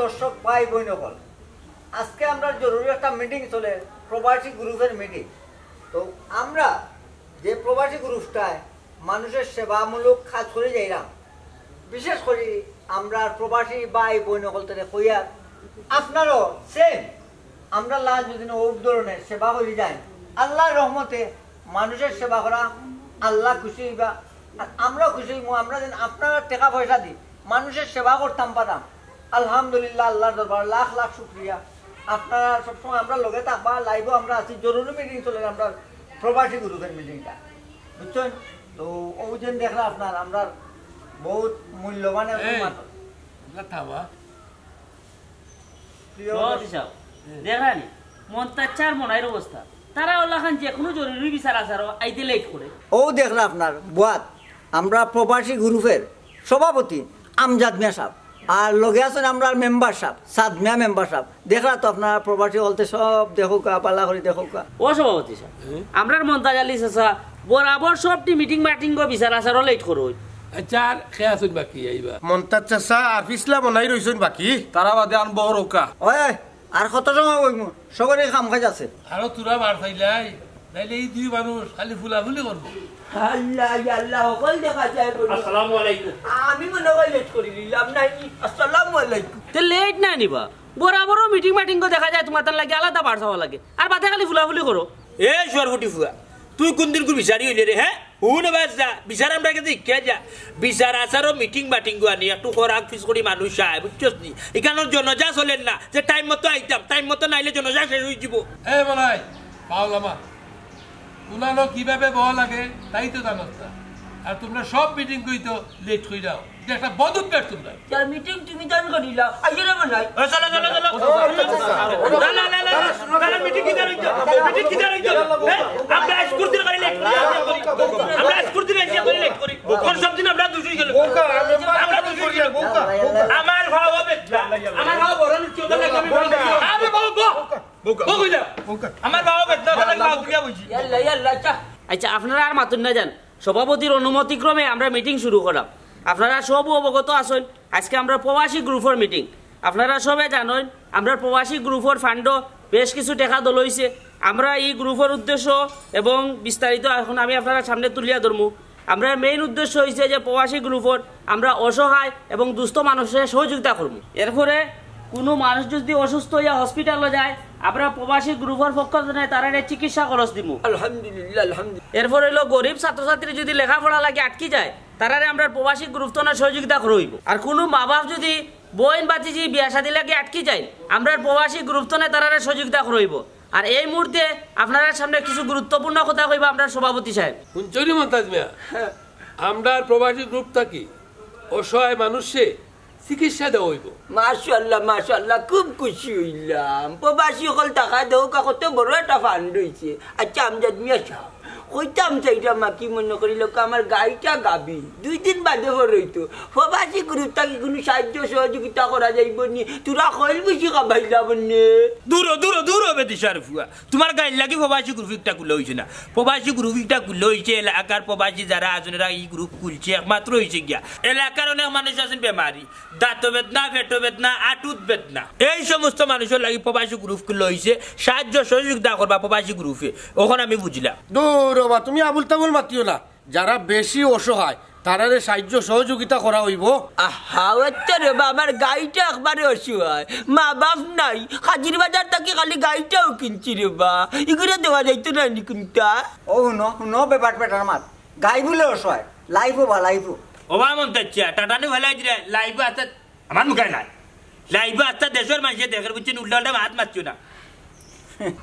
দর্শক ভাই বোন সকল, আজকে আমরা জরুরি একটা মিটিং চলে, প্রবাসী গ্রুপের মিটিং। তো আমরা যে প্রবাসী গ্রুপটায় মানুষের সেবামূলক কাজ করে যাইলাম, বিশেষ করে আমরা প্রবাসী ভাই বোন সকল থেকে কইয়া আপনারও সেম আমরা লাজ যদি ও ধরনের সেবা করে যাই, আল্লাহর রহমতে মানুষের সেবা করা আল্লাহ খুশি হইবা, আর আমরাও খুশি হইব। আমরা যেন আপনারা টাকা পয়সা দিই মানুষের সেবা করতাম পারতাম, আলহামদুলিল্লাহ, আল্লাহর দরবার লাখ লাখ শুক্রিয়া। আপনারা সবসময় আমরা লগে থাকবা, লাইভও আমরা আছি। জরুরি মিটিং চলে আমরা প্রবাসী গ্রুপের মিটিংটা, বুঝছেন? তো ও যেন দেখলা আপনার আমরা বহুত মূল্যবান দেখানি মন্তাচার মনের অবস্থা, তারা ওলাখান যে কোনো জরুরি বিচার আচার আইতে লেট করে। ও দেখলা আপনার বুয়াত আমরা প্রবাসী গ্রুপের সভাপতি আমজাদ মিয়া সাহেব, আর লগে আছেন আমরা মেম্বার সাহেব সাদ মিয়া মেম্বার সাহেব। দেখলা তো আপনার প্রবাসী বলতে সব দেখো কা পাল্লা করে দেখো কা। ও সভাপতি সাহেব, আমরার মন্তাজ আলী চাচা বরাবর সবটি মিটিং মাটিং বিচার আচারও লেট করো। আচ্ছা আর খেয়া শুন বাকি আইবা মন্তাজ চাচা আর পিছলা বনাই রইছেন বাকি তারা বাদে আনবো রোকা। ওই আর কত সময় কইম, সবারই কাম কাজ আছে। আরো তোরা বার চাইলাই নাইলে এই দুই মানুষ খালি ফুলাফুলি করবো। আল্লাহ আল্লাহ সকল দেখা যায়। আসসালামু আলাইকুম। আমি মনে হয় লেট করে দিলাম নাই। আসসালামু আলাইকুম। তে লেট না নিবা, বরাবরও মিটিং মাটিং দেখা যায় তোমার তার লাগে আলাদা বার চাওয়া লাগে, আর বাদে খালি ফুলাফুলি করো। এ সরফুটি ফুয়া, তুই কোন দিন করে বিচারি হইলে রে? হ্যাঁ হুন বাজা বিচার আমরা কে দেখে যা বিচার আসারও মিটিং বাটিং আনি একটু খরাক ফিস করি মানুষ আয়, বুঝছস নি? এখানে জনজা চলেন না যে টাইম মতো আইতাম, টাইম মতো নাইলে জনজা শেষ হয়ে যাব। এ বলাই পাওলামা উনানো কিভাবে বল লাগে তাই তো জানো না, আর তোমরা সব মিটিং কই তো লেট হয়ে যাও, এটা একটা বদ অভ্যাস তোমরা। যার মিটিং তুমি জান করিলা আইরে বানাই। চলো চলো চলো না না না না মিটিং কি দাঁড়াই যাও, মিটিং কি দাঁড়াই যাও। আমরা স্কুল দিন করে লেট করি, আমরা স্কুল দিন এসে করে লেট করি, কোন সব দিন আমরা দুশোই গেল আমরা দুশোই গেল। আমার ভাব হবে আমার ভাব বড় নিচে লাগে আমি বলবো আরে বাবা আমার বাবা বেতন লাগে বাবা দিয়া বুঝি। ইয়াল্লা ইয়াল্লা চা। আচ্ছা আপনারা আর মাতুন না যান, সভাপতির অনুমতিক্রমে আমরা মিটিং শুরু করলাম। আপনারা সব অবগত আছেন আজকে আমরা প্রবাসী গ্রুপের মিটিং। আপনারা সবাই জানেন আমরা প্রবাসী গ্রুপের ফান্ড বেশ কিছু টাকা দল হয়েছে। আমরা এই গ্রুপের উদ্দেশ্য এবং বিস্তারিত এখন আমি আপনারা সামনে তুলিয়া ধরবো। আমরা মেইন উদ্দেশ্য হয়েছে যে প্রবাসী গ্রুপের আমরা অসহায় এবং দুস্থ মানুষের সহযোগিতা করবো। এরপরে কোনো মানুষ যদি অসুস্থ হইয়া হসপিটালে যায় আমরা প্রবাসী গ্রুপের পক্ষ থেকে তারা চিকিৎসা খরচ দিব। আলহামদুলিল্লাহ আলহামদুলিল্লাহ। এরপর হইলো গরিব ছাত্রছাত্রী যদি লেখাপড়া লাগে আটকি যায় তারারে আমরা প্রবাসী গ্রুপ তো সহযোগিতা করব। আর কোনো মা বাপ যদি বোন বাতিজি বিয়া শাদী লাগে আটকি যায় আমরা প্রবাসী গ্রুপ তো তারারে সহযোগিতা করব। আর এই মুহূর্তে আপনার সামনে কিছু গুরুত্বপূর্ণ কথা কইব আমরা সভাপতি সাহেব। শুনছনি মন্তাজ মিয়া, আমরা প্রবাসী গ্রুপ থাকি অসহায় মানুষে চিকিৎসা দেওয়া হইব। মাশাআল্লাহ মাশাআল্লাহ, খুব খুশি হইলাম। প্রবাসী সকল টাকা দেও কত বড় একটা ফান্ড হয়েছে। আচ্ছা আমজাদ মিয়া সাহেব কইতাম চাইটা মাকি মনে করিল আমার গাড়িটা গাবি 2 দিন বাদে হইতো প্রবাসী গ্রুপ থাকি কোনো সাহায্য সহযোগিতা করা যাইব নি? তোরা কইল বেশি কাবাইলা বন্নে দূর দূর দূর হবে দিশার ফুয়া, তোমার গাড়ি লাগে প্রবাসী গ্রুপটা খুলে হয়েছে না। প্রবাসী গ্রুপটা খুলে হয়েছে এলাকার প্রবাসী যারা আছেন এই গ্রুপ খুলছে একমাত্র হয়েছে গিয়া এলাকার অনেক মানুষ আছেন বেমারি, দাঁত বেদনা, পেট বেদনা, আটুত বেদনা, এই সমস্ত মানুষের লাগে প্রবাসী গ্রুপ খুলে হয়েছে সাহায্য সহযোগিতা করবা প্রবাসী গ্রুপে। ওখানে আমি বুঝলাম দৌড়বা তুমি আবুল তাবুল মাতিও না, যারা বেশি অসহায় তারারে সাহায্য সহযোগিতা করা হইব। রে আমার গাড়িটা একবারে অসহায়, মা বাপ নাই, হাজির বাজার থেকে খালি গাড়িটাও কিনছি রে বা, এগুলো দেওয়া যাইতো না নি কোনটা? ও নো ব্যাপার পেটার মাত গাই বলে অসহায় লাইফও বা লাইফও ওবা মন তাচ্ছা টাটানি ভালো আছে লাইভ আছে আমার মুখে নাই লাইভ আছে দেশের মানুষের দেশের বুঝছি উল্টা উল্টা হাত মারছো না।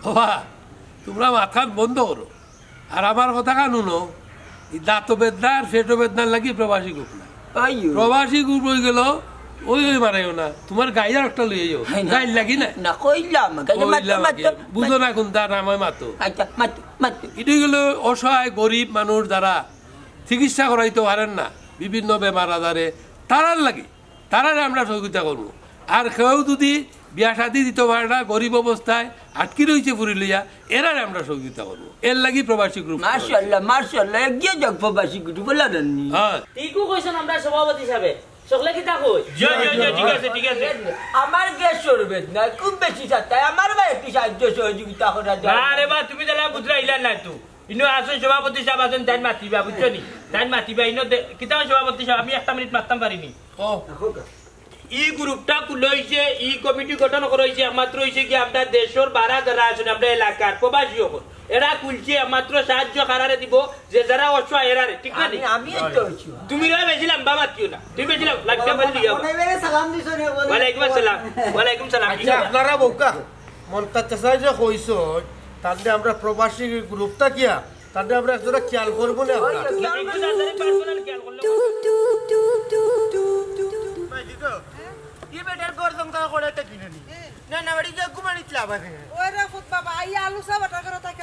বাবা তোমরা মাথা বন্ধ করো আর আমার কথা কানুনো দাঁত বেদনা আর পেট বেদনার লাগি প্রবাসী গ্রুপ না। প্রবাসী গ্রুপ হয়ে গেল ওই মারাইও না, তোমার গাইয়ার একটা লইয়ে যাও গাইল লাগি না না কইলাম বুঝো না কোন তার নাম মাতো। এটা গেল অসহায় গরিব মানুষ যারা চিকিৎসা করাইতে পারেন না বিভিন্ন বেমার আজারে, তারার লাগে তারারে আমরা সহযোগিতা করবো। আর কেউ যদি বিয়া শাদি দিতে পারে না গরিব অবস্থায় আটকি রয়েছে ফুরি লইয়া এরারে আমরা সহযোগিতা করবো। এর লাগি প্রবাসী গ্রুপ। মাশাআল্লাহ মাশাআল্লাহ, এগিয়ে যাক প্রবাসী গ্রুপ বলা দেননি। ঠিকও কইছেন আমরা সভাপতি সাহেব, সকলে কিতা কই ঠিক আছে আমার গ্যাস সরবেদ না খুব বেশি চাই আমার ভাই একটু সাহায্য সহযোগিতা করা যায় না রে বা তুমি তাহলে বুঝরা ইলা না তো ইনো আসুন সভাপতি সাহেব আসুন তাই মাতিবা বুঝছো নি তাই মাতিবা ইনো কিতা সভাপতি সাহেব আমি একটা মিনিট মারতাম পারিনি ই গ্রুপটা খুলে হয়েছে ই কমিটি গঠন করা হয়েছে একমাত্র হয়েছে কি আমরা দেশের বারা যারা আছেন আমরা এলাকার প্রবাসী হল এরা খুলছে একমাত্র সাহায্য কারারে দিব যে যারা অসহায় এরারে ঠিক না আমি তো তুমি রে বেছিলাম বাবা কিও না তুমি বেছিলাম লাগতে বলি দিও সালাম দিছো রে ওয়ালাইকুম আসসালাম ওয়ালাইকুম সালাম আচ্ছা আপনারা বোকা মনটা চাষাই যে কইস তাহলে আমরা প্রবাসী গ্রুপটা কিয়া তাহলে আমরা একজোড়া খেয়াল করবো না পার্সোনাল খেয়াল করলে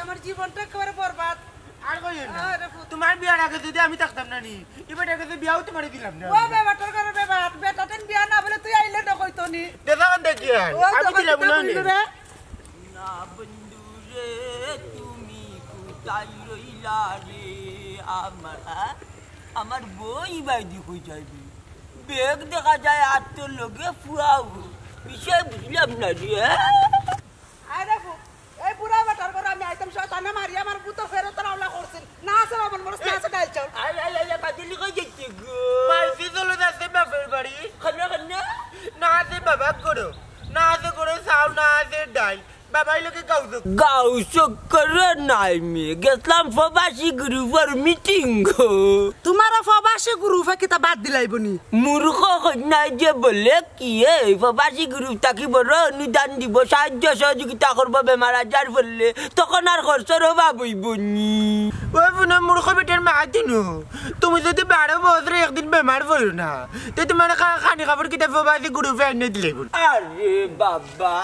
আমার জীবনটা একেবারে বরবাদ তোমার বিয়ার আগে যদি আমি থাকতাম না নি এবার আগে বিয়াও তোমার দিলাম না ও বেটার করে বেটাটেন বিয়া না বলে তুই আইলে না কইতো নি দেখান দেখি আমি দিলাম না না বন্ধু রে তুমি কোথায় রইলা রে আমার বই বাইদি হয়ে যাইবি বেগ দেখা যায় আর তোর লোকে ফুয়াও বিষয় বুঝলাম না রে আরে এই পুরা বেটার করে আমি আইতাম শয়তানে মারি আমার পুতো ফেরত রাওলা করছেন না আছে বাবন মরস না আছে ডাল চাউল আই কাজলি কই যাইতে গো মাইসি চলে যাচ্ছে বাপের বাড়ি খানা খানা না আছে বাবা করো না আছে করে চাও না আছে ডাল বাবাই লোকে গাউজ গাও করে নাই মে গেছলাম প্রবাসী গ্রুপের মিটিং গো তোমার প্রবাসী গ্রুপে কিতা বাদ দিলাইবনি মূর্খ নাই যে বলে কি এই প্রবাসী গ্রুপ তাকি বড় অনুদান দিব সাহায্য সহযোগিতা করবো বেমার আজার বললে তখন আর খরচের অভাব হইবনি ওই পুনে মূর্খ বেটের মা দিনু তুমি যদি 12 বছরে একদিন বেমার পড়ো না তো তোমার খানি খাবার কিতা প্রবাসী গ্রুপে এনে দিলে আরে বাবা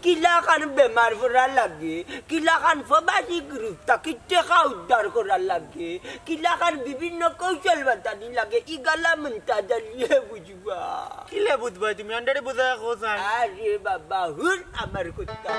কিলা খান বেমার পড়া লাগে কিলা খান প্রবাসী গ্রুপ তাকে টেকা উদ্ধার করা লাগে কিলা খান বিভিন্ন কৌশল বাতানি লাগে ইগালা মন্তা জানিয়ে বুঝবা কিলা বুঝবা তুমি আন্ডারে বুঝা কোথায় আরে বাবা হুন আমার কথা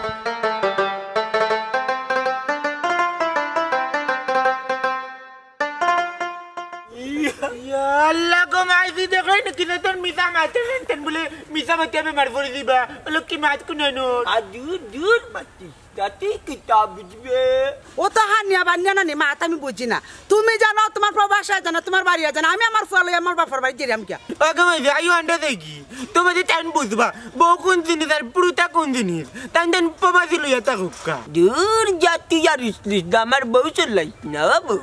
আল্লাহ গো মাইসি দেখো না কিনা তোর মিসা মাতে টেন বলে মিসা মাতে বেমার পড়ে দিবা লোক কি মাত কোন নো আদুর দূর মাতি তাতে কিতাব বুঝবে ও তো হানিয়া বানিয়া না নি মাত আমি বুঝি না তুমি জানো তোমার প্রবাসে জানো তোমার বাড়ি জানো আমি আমার ফুয়ালে আমার বাপর বাড়ি যেরাম কি ওকে মাইসি আইও আন্ডা দেখি তোমাদের টাইম বুঝবা বউ কোন জিনিস আর পুরুটা কোন জিনিস টাইম টাইম প্রবাসী লইয়া থাকুকা দূর জাতি আর ইসলিস আমার বউ চলাইছ না বাবু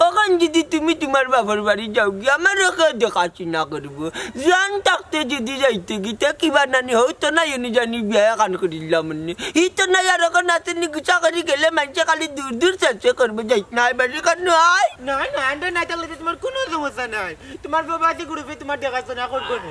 ওখান যদি তুমি তোমার বাবার বাড়ি যাও গিয়ে আমার ওকে দেখাচ্ছি না করবো জান থাকতে যদি যাইতে গিয়ে কিবা নানি হইতো না এনে জানি বিয়া কান করিলাম হিতো না আর ওখানে নাতে গুছা করি গেলে মানুষে খালি দূর দূর চর্চা করবো যাইত না বাড়ি কান হয় না না আন্ডা না থাকলে তোমার কোনো সমস্যা নাই তোমার প্রবাসী গ্রুপে তোমার দেখাশোনা করবো না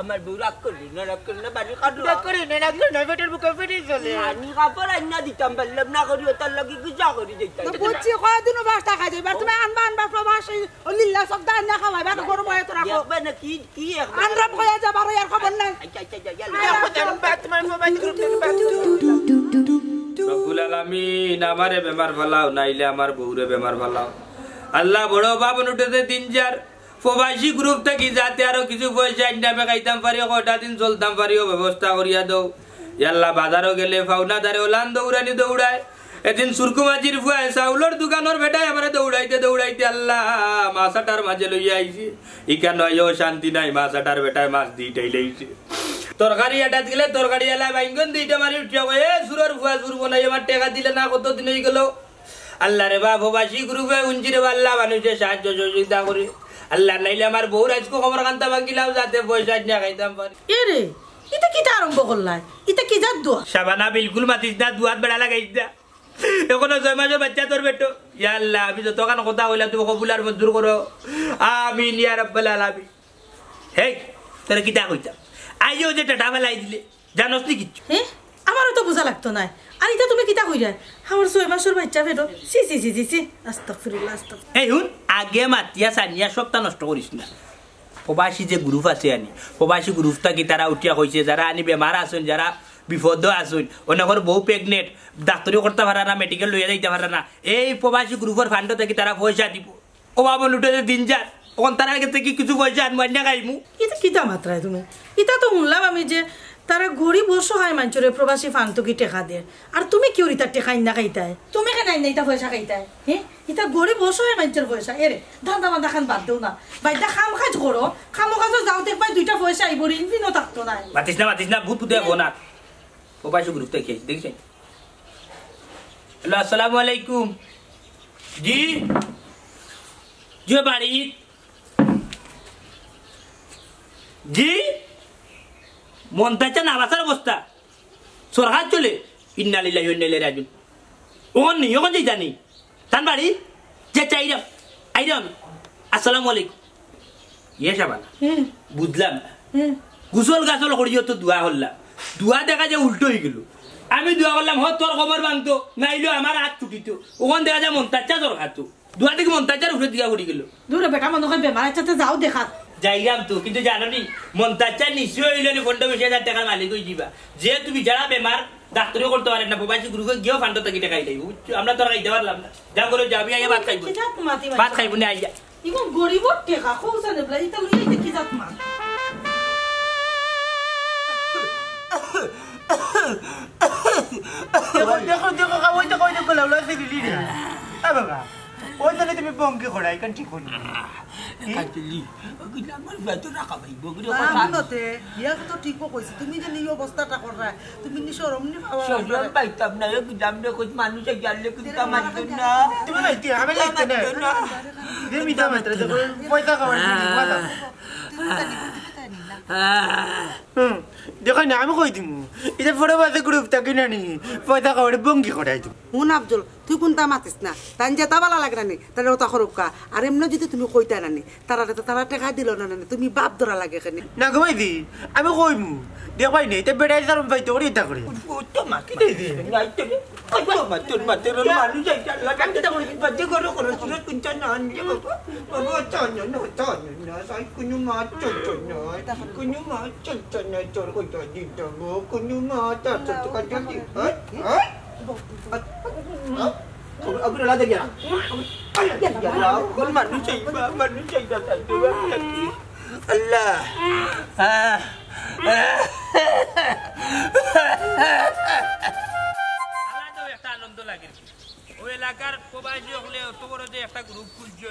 আমার বউ রাগ করলি না রাগ করলি না বাড়ি কাটলো রাগ করে না রাগ করে না বেটার বুকে ফেটে চলে আমি কাপড় আইনা দিতাম পারলাম না করি তার লাগি গুছা করি যাইতাম বুঝছি কয়দিনও বাসটা খাই যাইবা তুমি আনবা প্রবাসী ও লিল্লা সব দান না খাওয়াইবা তো গরম হয়ে তো রাখো দেখবে না কি কি আনরা কইয়া যাবার আর খবর নাই তোমার প্রবাসী গ্রুপ থেকে রব্বুল আলামিন আমারে বেমার ফালাও নাইলে আমার বউরে বেমার ফালাও আল্লাহ বড় বাবন উঠেছে 3-4 প্রবাসী গ্রুপ থেকে যাতে আরো কিছু পয়সা ইনকামে খাইতাম পারি কটা দিন চলতাম পারিও ব্যবস্থা করিয়া দাও আল্লাহ বাজারও গেলে ফাউনা দারে ওলান দৌড়ানি দৌড়ায় এদিন সুরকুমাজির ফুয়ায় চাউলর দোকানের বেটায় আমার দৌড়াইতে দৌড়াইতে আল্লাহ মাছাটার মাঝে লইয়া আইছে ইকা নয় শান্তি নাই মাছাটার বেটায় মাছ দিটাই লইছে তরকারি এটা দিলে তরকারি এলা বাইঙ্গন দিটা মারি উঠিয়া এ সুরের ফুয়া সুর বনাই আমার টেকা দিলে না কত দিন হয়ে গেল আল্লাহ রে বা প্রবাসী গ্রুপে উঞ্চিরে আল্লাহ মানুষের সাহায্য সহযোগিতা করে আল্লাহ নাইলে আমার বউর আজকে খবর কান্তা ভাঙিলাম যাতে পয়সা নিয়ে খাইতাম পারি এরে এটা কিটা আরম্ভ করলাই এটা কি জাত দোয়া সাবানা বিলকুল মাতিস না দুয়াত বেড়া লাগাইস না এখনো 6 মাসের বাচ্চা তোর বেটো ইয়া আল্লাহ আমি যত কান কথা হইলা তুমি কবুলার মঞ্জুর করো আমিন ইয়া রাব্বাল আলামিন হেই তোরা কিটা কইতা আইও যে টাটা ফেলাই দিলে জানোস নি কিচ্ছু হ্যাঁ আমারও তো বোঝা লাগতো না আর এটা তুমি কিতা কইরা আমার 6 মাসের বাচ্চা ফেটো সি সি সি সি আস্তাগফিরুল্লাহ আস্তাগফিরুল্লাহ এই হুন আগে মাতিয়া সানিয়া সপ্তাহ নষ্ট করিস না প্রবাসী যে গ্রুপ আছে আনি প্রবাসী গ্রুপটা কি তারা উঠিয়া কইছে যারা আনি বেমার আছেন যারা বিপদ আছেন অনেকের বউ প্রেগনেন্ট ডাক্তারি করতে পারে না মেডিকেল লইয়া যাইতে পারে না এই প্রবাসী গ্রুপের ফান্ড থেকে তারা পয়সা দিব ও বাবা লুটে দিন যার কোন তার আগে থেকে কিছু পয়সা আনবো না খাইমু এটা কিতা মাত্রায় তুমি এটা তো শুনলাম আমি যে তারা গরিব অসহায় মানুষের প্রবাসী ফান্তু কি টেকা দেয় আর তুমি কিউ ইতা টেকা না খাইতাই তুমি কেন না ইতা পয়সা খাইতাই হ্যাঁ এটা গরিব অসহায় মানুষের পয়সা এরে ধান্দা বান্দা খান বাদ দেও না বাইদা খাম কাজ করো খামো কাজ যাও দেখ পাই 2টা পয়সা আইব ঋণ থাকতো না বাতিস না ভূত পুতে না প্রবাসী গ্রুপ থেকে দেখছেন হ্যালো আসসালামু আলাইকুম জি জি বাড়ি জি মন্তাচা নাবাসার অবস্থা সরকার চলে ইন্নালিল্লাহি ওয়া ইন্না ইলাইহি রাজিউন ওখান যেই জানি তান বাড়ি যে চাইরাম আইরাম আসসালামু আলাইকুম ইয়ে সাবান বুঝলাম গুসল গাছল করিও তো দোয়া করলাম দোয়া দেখা যায় উল্টো হয়ে গেল আমি দোয়া করলাম হ তোর খবর ভাঙতো নাইলো আমার হাত ছুটিত ওখান দেখা যায় মন্তাচা দরকার তো দোয়া থেকে মন্তাচার উঠে দিয়া পড়ি গেল দূরে বেটা মনে হয় বেমারের সাথে যাও দেখা যাইরাম তো কিন্তু জানো নি মন্তাচা নিশ্চয় হইল নি 15,000 টাকার মালিক হয়ে যাবা যে তুমি যারা বেমার ডাক্তারও করতে পারেন না প্রবাসী গ্রুপে গিয়েও ফান্ড থেকে টাকা দিই আমরা তো খাইতে পারলাম না যা করে যাবি আইয়া ভাত খাইব ভাত খাইব না আইয়া ইগো গরিবর টাকা খোঁজা নেবলা এটা লইয়া দেখি যাত মা দেখো ওই তো কই দেখো লাউলা সে দিলি রে আ বাবা ওই তাহলে তুমি বঙ্কে খড়াই কান ঠিক হল কাটলি ওগুলা আমার ভেতর রাখা ভাই বগুড়া আমনতে ইয়া তো ঠিক কইছি তুমি যে এই অবস্থাটা কররা তুমি নি শরম নি পাওয়া সরম পাইতাম না একদম রে কই মানুষ জানলে কিন্তু মানতো না তুমি লাইতে আমি লাইতে না দেমি দাম মাত্র দেখো পয়সা খাওয়ার কথা দেখো না আমি কই দিমু এটা বড় বাজে গ্রুপ থাকি না নি পয়সা খাওয়ার বঙ্কি খড়াই দিমু হুন আফজল তুই কোনটা মাতিস না তাই যেটা ভালো লাগে না তাহলে ওটা খরবকা আর এমনি যদি তুমি কইতা নানি তারা টাকা দিল না তুমি বাপ ধরা লাগে এখানে না ঘুমাই দি আমি কইমু দেখবাই নেই তে বেড়াই যারম পাইতে করে এটা করে তো মাকে দে দে নাইতে কই মাতুর মানুষ যাইতা লাগাতে তো বাজে করো সুরত কুঞ্চন না আনজে বাবা চন্য না সাই কুনু মা চন্য কুনু মা চন্য চোর কই তো দিত গো কুনু মা চন্য কাটি হ্যাঁ Aku dah lagi ya. Ya, kau manusia dah tak ada. Allah. আমার তো একটা আনন্দ লাগে ওই এলাকার প্রবাসী হলে অত বড় যে একটা গ্রুপ খুলছে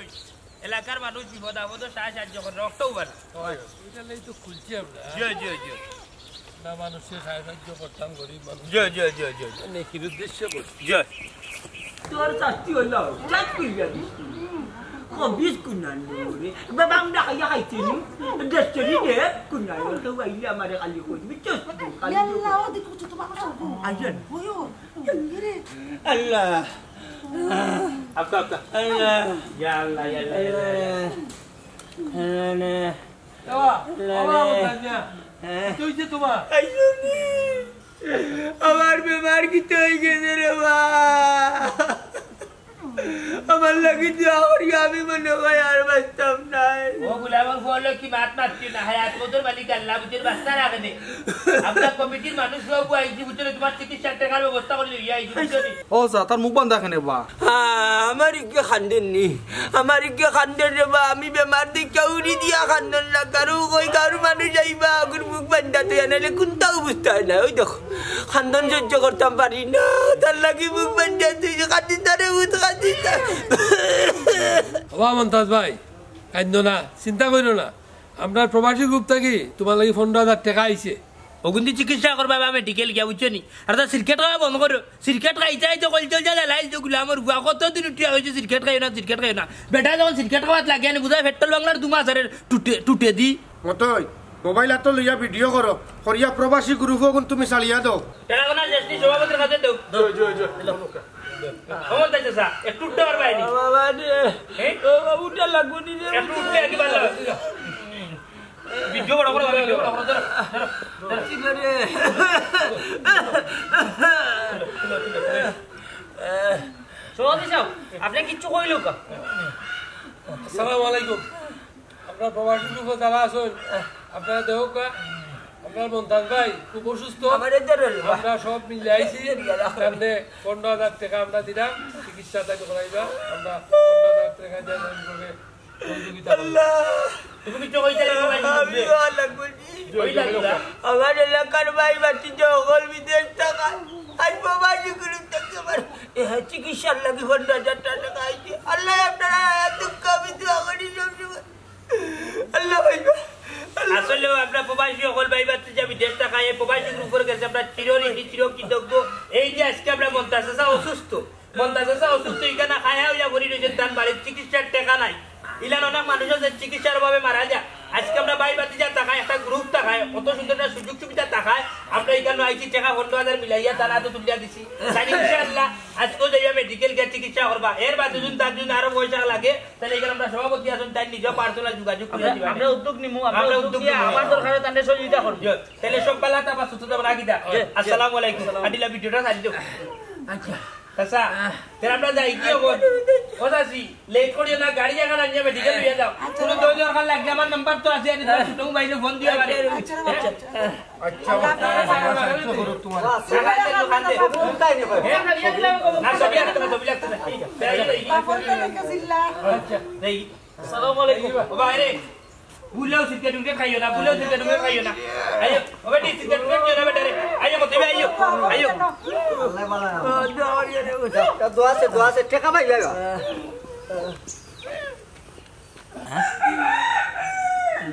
এলাকার মানুষ বিপদ আপদ সাহায্য করে রক্তও বাড়ে এটা লাই তো খুলছি আমরা জি না মানুষের সাহায্য করতাম গরিব মানুষ জি নেকির উদ্দেশ্য করছি জি তোর শাস্তি হলো চাক কইয়া দিস কবিস কুনান রে বাবা আমরা খাইয়া খাইছিনি দেশরি দে কুনান তো বাইলে আমারে খালি কই বিচস খালি ইয়াল্লাহ ও দেখো তো বাবা সব আইন ওয়ো রে আল্লাহ আপকা আল্লাহ ইয়া আল্লাহ তুই যে তোমার আইনি আমার বেমার কি হয়ে গেছে রে বা আমার লাগি যাওয়ার আমি মনে হয় আর বাঁচতাম না ও গুলামর বলো কি মাত মারছি না হায়াত মতর মালিক আল্লাহ বুঝের বাস্তা রাখে নে আমরা কমিটির মানুষ সব আইছি বুঝলে তোমার চিকিৎসার টাকার ব্যবস্থা করে লইয়া আইছি বুঝলি ও স্যার তার মুখ বান্ধা কেন বা আমার ইকে খান্দেন নি আমার ইকে খান্দেন রে বা আমি বেমার দিকে উড়ি দিয়া খান্দন না কারু কই কারু মানুষ যাইবা আগুর মুখ বান্ধা তুই আনালে কোনটা অবস্থা না ওই দেখো খান্দন সহ্য করতাম পারি না তার লাগি মুখ বান্ধা তুই খান্দিন ধরে উঠ খান্দিন মন্তাজ ভাই কান্দো না চিন্তা করো না আমরা প্রবাসী গ্রুপ থাকি তোমার লাগি 15,000 টাকা আইছে ওগুন্দি চিকিৎসা করবা মেডিকেল গিয়া বুঝছো নি আর তা ক্রিকেট খাওয়া বন্ধ করো ক্রিকেট খাইতে আইতে কল চল যা লাইল যেগুলো আমার গুয়া কতদিন উঠিয়া হয়েছে ক্রিকেট খাই না বেটা যখন ক্রিকেট খাওয়াত লাগে আনি বুঝাই পেট্রোল বাংলার 2 মাস আরে টুটে দি মতই মোবাইল তো লইয়া ভিডিও করো করিয়া প্রবাসী গ্রুপ কোন তুমি চালিয়া দাও এটা কোন জেসনি সভাপতির কাছে দাও ওমন তাইছে স্যার একটু উঠতে পারবা নি বাবা রে ও বাবু উঠে লাগবো নি রে একটু উঠতে কি ভালো ভিডিও বড় করে রে সভাপতি সাহেব আপনি কিচ্ছু কইলো কা আসসালামু আলাইকুম আমরা প্রবাসী গ্রুপে যারা আছেন আপনারা দেখো আপনার মন্তাজ ভাই খুব অসুস্থ আমরা সব মিলে আইছি সামনে 15,000 টাকা আমরা দিলাম চিকিৎসা তাকে করাইবা আমরা 15,000 টাকা দিয়ে আল্লাহ তুমি কিছু কইতে আমি আমার এলাকার ভাই বাচ্চি জঙ্গল বিদেশ টাকা আজ প্রবাসী গ্রুপ থেকে চিকিৎসার লাগে 50,000 টাকা আইছে আল্লাহ আপনারা দুঃখ আমি দোয়া করি সবসময় আল্লাহ ভাই আসলে আমরা প্রবাসী সকল ভাই বাচ্চা যে বিদেশ টাকা এই প্রবাসী গ্রুপের কাছে আমরা চিরকৃতজ্ঞ। এই যে আজকে আমরা মন্তাজ অসুস্থ এখানে খায়া হইয়া ভরি রয়েছেন তার বাড়ির চিকিৎসার টাকা নাই ইলান অনেক মানুষ আছে চিকিৎসার অভাবে মারা যায়। আজকে আমরা ভাই বাতিজা টাকায় একটা গ্রুপ টাকায় কত সুন্দর একটা সুযোগ সুবিধা টাকায় আমরা এখানে আইছি টাকা 15,000 মিলাইয়া তার হাতে তুলিয়া দিছি ইনশাআল্লাহ আজকেও যাইবা মেডিকেল গিয়ে চিকিৎসা করবা। এর বাদে যদি তার জন্য আরো পয়সা লাগে তাহলে এখানে আমরা সভাপতি আছেন তাই নিজেও পার্সোনাল যোগাযোগ করে দিবা। আমরা উদ্যোগ নিমু আমরা উদ্যোগ আমার দরকারে তাদের সহযোগিতা করব। তাহলে সব বেলা তাবা সুস্থতা রাখি দা। আসসালামু আলাইকুম আদিলা ভিডিওটা সাজি দাও। আচ্ছা আচ্ছা তেরা আমরা যাই কি হবো ওদাসি লেট করিও না গাড়ি এখন আনিয়ে মেডিকেল নিয়ে যাও কোনো দরকার লাগবে আমার নাম্বার তো আছে আমি ছোট মোবাইলে ফোন দিও আমারে। আচ্ছা আসসালামু আলাইকুম বাইরে বুলাও সিরকে ডুঙ্গে খাইও না আইও ওবেটি সিরকে ডুঙ্গে খাইও না বেটারে আইও মতে আইও আল্লাহ বালা না দোয়া সে টাকা পাই যাবে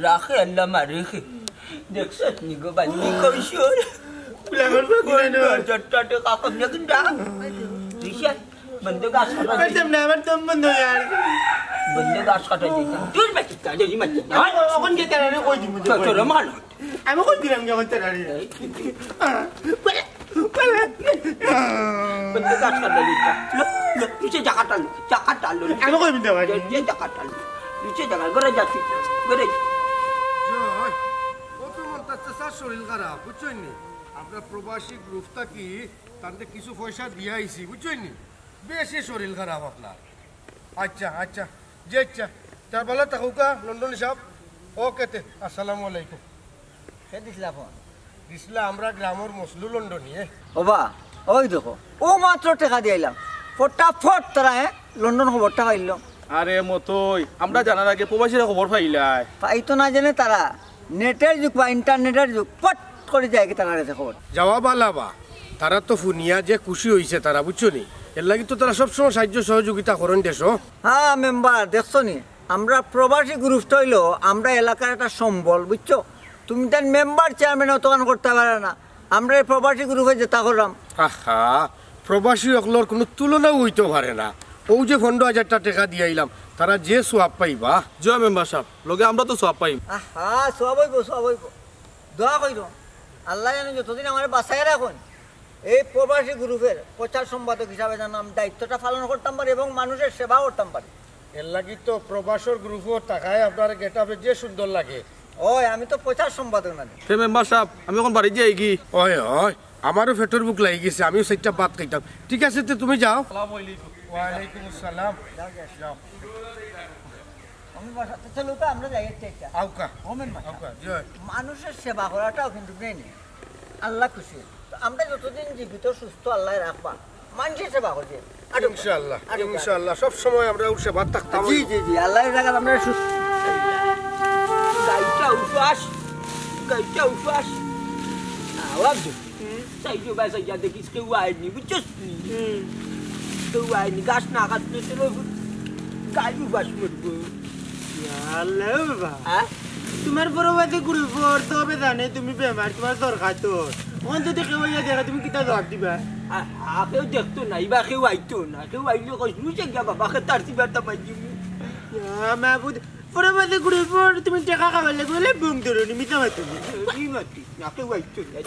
রাখে আল্লাহ মারেখে দেখছ নি গো বানি কইছর প্লেমর বাগুনে 50,000 টাকা কমনে কিনটা রিশাদ বন্ধ গাছ কাটা কইতাম না আমার দম বন্ধ यार বন্ধ গাছ কাটা দিতা তুই বাচ্চা কাজে নি মাচ্চা এখন যে তারারে কই দিমু তোর মাল আমি কই দিলাম যখন তারারে বন্ধ গাছ কাটা দিতা তুই জাকাটা লো আমি কই দিতে পারি যে জাকাটা লো তুই জাকা ঘরে যাচ্ছি ঘরে জয় কত মন্তাজ স্যার শরীর খারাপ বুঝছেন নি আপনার প্রবাসী গ্রুপটা কি তাদের কিছু পয়সা দিয়ে আইছি বুঝছেন নি বেশি শরীর খারাপ আপনার আচ্ছা যে আচ্ছা তার বেলা থাকুকা লন্ডন সাহেব ওকে তে আসসালামু আলাইকুম সে দিছিলা ফোন দিসলা আমরা গ্রামের মসলু লন্ডনিয়ে ওবা ওই দেখো ও মাত্র টাকা দিয়ে আইলাম ফটাফট তারা লন্ডন খবরটা পাইল আরে মতই আমরা জানার আগে প্রবাসীরা খবর পাইলাই পাইতো না জানে তারা নেটের যুগ বা ইন্টারনেটের যুগ পট করে যায় কি তারা কাছে খবর যাওয়া বালাবা তারা তো ফুনিয়া যে খুশি হয়েছে তারা বুঝছো নি এর লাগি তো তারা সবসময় সাহায্য সহযোগিতা করেন দেশ হ্যাঁ মেম্বার দেখছো নি আমরা প্রবাসী গ্রুপটা হইলো আমরা এলাকার একটা সম্বল বুঝছো তুমি তার মেম্বার চেয়ারম্যান অতগান করতে পারে না আমরা এই প্রবাসী গ্রুপে যেটা করলাম আহা প্রবাসী অকলর কোনো তুলনাও হইতে পারে না ও যে 15,000 টাকা দিয়ে আইলাম তারা যে সোয়াব পাইবা জয় মেম্বার সাহেব লগে আমরা তো সব পাইম হ্যাঁ সব হইব দোয়া কইর আল্লাহ জানে যতদিন আমার বাসায় রাখুন এই প্রবাসী গ্রুপের প্রচার সম্পাদক হিসাবে যেন আমি দায়িত্বটা পালন করতাম পারি এবং মানুষের সেবা করতাম পারি। এর লাগি তো প্রবাসর গ্রুপও টাকায় আপনার গেটআপে যে সুন্দর লাগে ওই আমি তো প্রচার সম্পাদক না হে মেম্বার সাহেব আমি এখন বাড়ি যাই কি ওই আমারও পেটের বুক লাগি গেছে আমিও সেটা বাদ খাইতাম ঠিক আছে তো তুমি যাও ওয়ালাইকুম আসসালাম যাও আমি বাসাতে চলো তো আমরা যাই একটা আউকা হোমেন আউকা জয় মানুষের সেবা করাটাও কিন্তু নেই আল্লাহ খুশি তো আমরা যতদিন জীবিত সুস্থ আল্লাহ রাখবা মানুষের সেবা করছে ইনশাআল্লাহ সব সময় আমরা ওর সেবা থাকতাম জি আল্লাহর জায়গায় আমরা সুস্থ গাইটা উঠবাস আওয়াজ তাই যে বাসা যা দেখিস কেউ আয়নি বুঝছিস কেউ আয়নি গাছ না কাটলে তো গাই উঠবাস মরবো আল্লাহ বাবা হ্যাঁ তোমার প্রবাসী গ্রুপ তবে জানে তুমি বেমার তোমার দরকার তো অন্তত কেউ দেখা তুমি কিতা জবাব দিবা কেউ দেখতো না এবার কেউ আইতো না কেউ আইলে কইসু যে গিয়া বাবাকে তার সিবারটা মাই দিমু মাহবুদ প্রবাসী গ্রুপ তুমি টাকা খাবার লাগলে বুম ধরো নি মিতা মাতো মাতি না কেউ আইতো না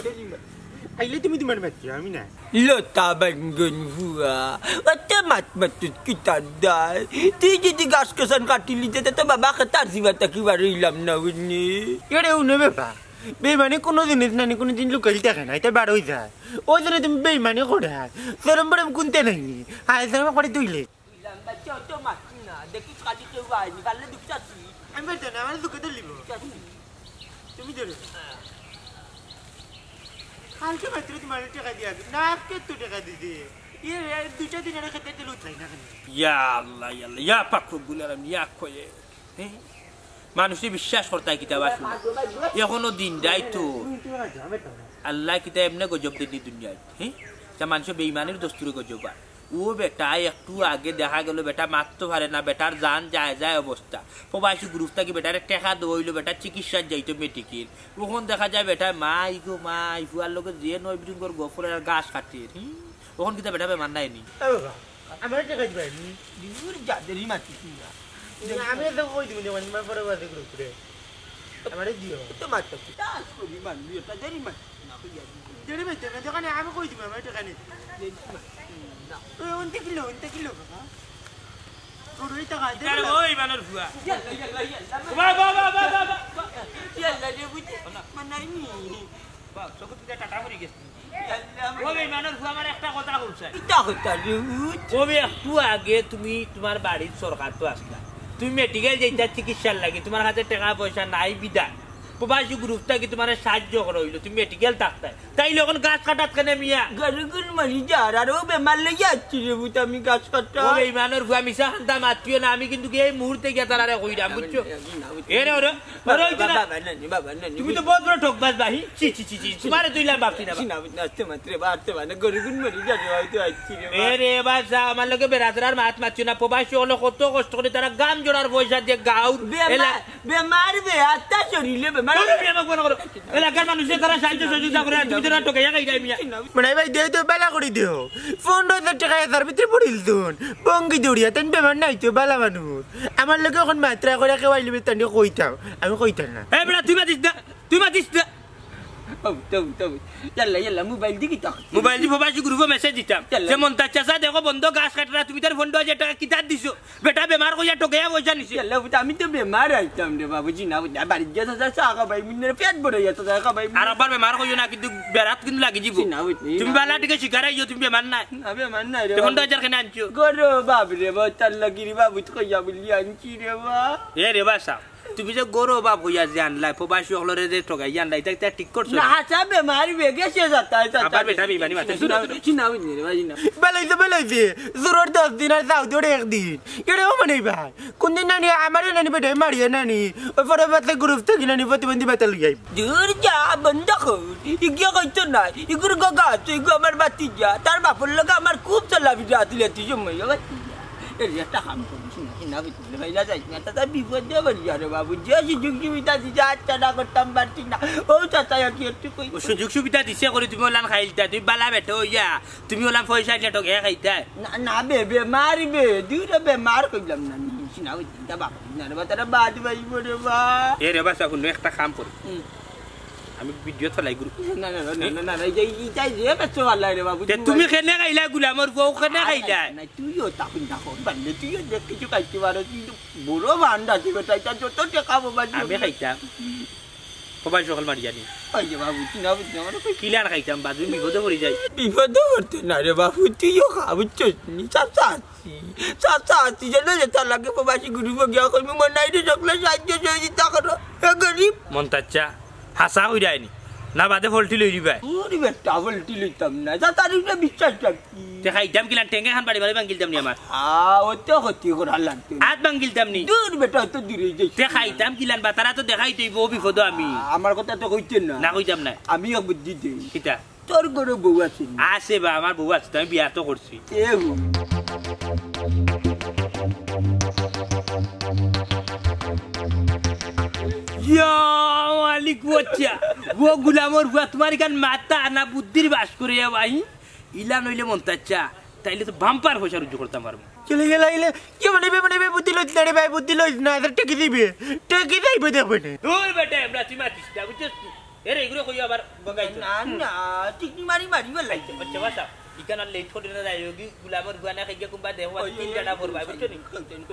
আইলে তুমি তোমার মাতি আমি না লতা বাঙ্গন ভুয়া অত মাতমাতুত কিতা দাই তুই যদি গাছ কেসান কাটিলি যেতে তো বাবাকে তার সিবারটা কি বাড়িলাম না উনি এরে উনে বাবা বেমানি কোনো জিনিস না কোনো দিন লুকাল দেখে না এটা বার হয়ে যায় ওই জন্য তুমি বেমানি করে সেরম বরম কুনতে নাই হায় সেরম করে তুইলে অত মাতি না দেখিস কাটি কেউ আইনি কালে দুঃখাছি আমি বলতে না আমার দুঃখে তো লিব তুমি ধরো কালকে মাত্র তোমার টাকা দিয়া না আজকে তো টাকা দিদি দুটা দিনের খেতে লুট নাই না ইয়া আল্লাহ ইয়া পাক রব্বুল আলামিন ইয়া কয়ে মানুষে বিশ্বাস করতে কিতাব আসলে এখনো দিন যায় তো আল্লাহ কিতাব এমনি গজব দেনি দুনিয়ায় হ্যাঁ যা মানুষের বেইমানের দস্তুরে গজব ও বেটা একটু আগে দেখা গেল বেটা মারতে পারে না বেটার জান যায় যায় অবস্থা প্রবাসী গ্রুপ থাকি বেটারে টেকা দইলো বেটার চিকিৎসার যাইতো মেডিকেল ওখান দেখা যায় বেটা মাই গো মাই ফুয়ার লোকের যে নয় বিরিঙ্গর গফরের গাছ কাটে ওখান কিতাব বেটা বেমার নাইনি আমার টাকা দিবেন দূর যাদেরই মাটি আমি তো কই দিব না মানে পরে বাদে গ্রুপ রে আমারে দিও তো মাটি চাষ করি মানবি এটা দেরি মাটি না কইয়া দেরি মাইতে না দোকানে আমি কই দিব আমার টাকা নেই ওই কিলো বাবা তোর ওই টাকা দে ওই বানর ফুয়া বাবা ইয়াল্লা রে বুঝি মানাইনি বাপ সব তুই টাটা করে গেছিস ওই বানর ফুয়া আমার একটা কথা বলছে এটা কথা রে ওই একটু আগে তুমি তোমার বাড়ির সরকার তো আসলা তুমি মেডিকেল যেটা চিকিৎসার লাগে তোমার হাতে টাকা পয়সা নাই বিদায় প্রবাসী গ্রুপ থেকে তোমার সাহায্য করা হইলো তুমি মেডিকেল ডাক্তার তাই এখন গাছ কাটাত কেন মিয়া গরগুর মারি যার আর ও বেমার লেগে যাচ্ছি রে বুঝ আমি গাছ কাটা ওই মানুষ ভুয়া মিশা খান্তা মাতিও না আমি কিন্তু এই মুহূর্তে গিয়ে তারা কইরাম বুঝছো এরে ওরে বাবা তুমি তো বহুত বড় ঠকবাজ বাহি চি চি চি চি তোমারে তুইলাম ভাবছি না আসতে মাত্রে বাড়তে মানে গরগুর মারি যার হয়তো আসছি রে এরে বাজা আমার লগে বেরাদার মাত মাতিও না প্রবাসী হলো কত কষ্ট করে তারা গাম জোড়ার পয়সা দিয়ে গাউর বেমার বে আত্মা শরীরে বেমার এলাকার মানুষের তারা সাহায্য সহযোগিতা করে তুমি তো ঠকাইয়া খাই যাই মিয়া মানে ভাই দে তো বেলা করে দিও 15,000 টাকা এর ভিতরে পড়িল তুন বঙ্গি দৌড়িয়া তেন বেমান নাই তো বালা মানুষ আমার লোক এখন মাত্রা করে কেওয়াইলি বেতন কইতাও আমি কইতাম না এই বেটা তুই মাতিস না তো ইয়াল্লা মোবাইল দিকি তো মোবাইল দি প্রবাসী গ্রুপে মেসেজ দিতাম যে মন্তাজ চাচা দেখো বন্ধ গাছ কাটরা তুমি তার 15,000 টাকা কিতাব দিছো বেটা বেমার কইয়া ঠকাইয়া পয়সা নিছে ইয়াল্লা আমি তো বেমার আইতাম রে বাবুজি না বাড়ি যা সাকা ভাই মিনের পেট ভরে যেত সাকা ভাই আর আবার বেমার কইও না কিন্তু বেরাত কিন্তু লাগি যাব তুমি বালা টিকে শিকারাইও তুমি বেমার নাই বেমার নাই রে 15,000 কেন আনছো গরো বাপ রে বাতাল্লা গিরি বাবু তো কইয়া বলি আনছি রে বা এ রে বাসা তুমি যে গরো বাপ হইয়া যে আনলাই প্রবাসী হলরে যে ঠকাই আনলাই তা ঠিক করছো না হাসা বেমার বেগে সে যাতা আবার বেটা বেমানি মাতে চিনাও নি রে বাজি না বেলাইছে জোর 10 দিন আর যাও দৌড়ে একদিন এটাও মানে ভাই কোন দিন নানি আমার নানি বেটাই মারিয়ে নানি ওই পরে বাতে গ্রুপ থেকে নানি প্রতিবন্ধী বাতা লিয়াই দূর যা বন্ধ কর ইগিয়া কইতো না ইগুর গগা তুই আমার বাতি যা তার বাপর লগা আমার খুব চলাবি রাতিলে তুই সময় এই একটা কাম করিস না বিতলে ভাইলা যাই না তা বিপদ দে বলি আরে বাবু যে সুযোগ সুবিধা দিছে আচ্ছা না করতাম পারছি না ও চাচা কি একটু কই সুযোগ সুবিধা দিছে করে তুমি ওলান খাইলতা তুমি বালা বেটো ইয়া তুমি ওলান পয়সা দিলে তো খাইতা না বে মারিবে দুইটা বে মার কইলাম না না ওইটা বাবা না রে তারা বাদ ভাই বড় বা এ রে বাসা কোন একটা কাম করি আমি ভিডিও চলাই গ্রুপ না এই চাই যে বেচো আল্লাহ রে বাবু তুমি কেনে খাইলা গুলামর বউ কেনে খাইলা না তুইও তাকুন দেখো বান্দে তুইও দেখ কিছু খাইতে পারো কিন্তু বড় বান্দা আছে বেটা এটা যত টাকা বাবা আমি খাইতাম সবাই সকাল মারি জানি ওই যে বাবু চিনা বুঝ না মানে কিলার খাইতাম বাজু বিপদে পড়ে যাই বিপদে পড়তে না রে বাবু তুইও খাবি চটনি চাচা জানো যে তার লাগে প্রবাসী গ্রুপে গিয়া কইমি মনাই রে সকলে সাহায্য সহযোগিতা করো এ গরিব মন্তাচ্চা হাসা হই যায়নি না বাদে ফলটি লই দিবা ওরে বেটা ফলটি লইতাম না যা তার উপরে বিশ্বাস রাখি তে খাইতাম কিলা টেঙ্গে খান বাড়ি বাড়ি বাঙ্গিলতাম নি আমার ওতে হতি করা লাগতো আজ বাঙ্গিলতাম নি দূর বেটা তো দূরে যাই তে খাইতাম কিলান বাতারা তো দেখাই তুই বউ বিপদ আমি আমার কথা তো কইতেন না না কইতাম না আমি এক বুদ্ধি দেই কিতা তোর ঘরে বউ আছে আছে বা আমার বউ আছে আমি বিয়া তো করছি এগো মালিক বচ্চা ও গুলামর বুয়া তোমার এখান মাথা না বুদ্ধির বাস করে ভাই ইলা নইলে মন্তাচ্চা তাইলে তো বাম্পার পয়সা রুজু করতাম পারবো চলে গেলে কি মানে বুদ্ধি লইছ না রে ভাই বুদ্ধি লইছ না এদের টেকি দিবে টেকি যাইবে দেখবে না দূর বেটা আমরা তুই মাতিস না বুঝছিস এরে এগুলো কই আবার বগাইছ না ঠিক মারি বলাইছে বাচ্চা বাসা ইকান লেট করে না যাই কি গুলামর বুয়া না খাইয়া কুম্বা দেহ তিন জানা পড়বা বুঝছো নি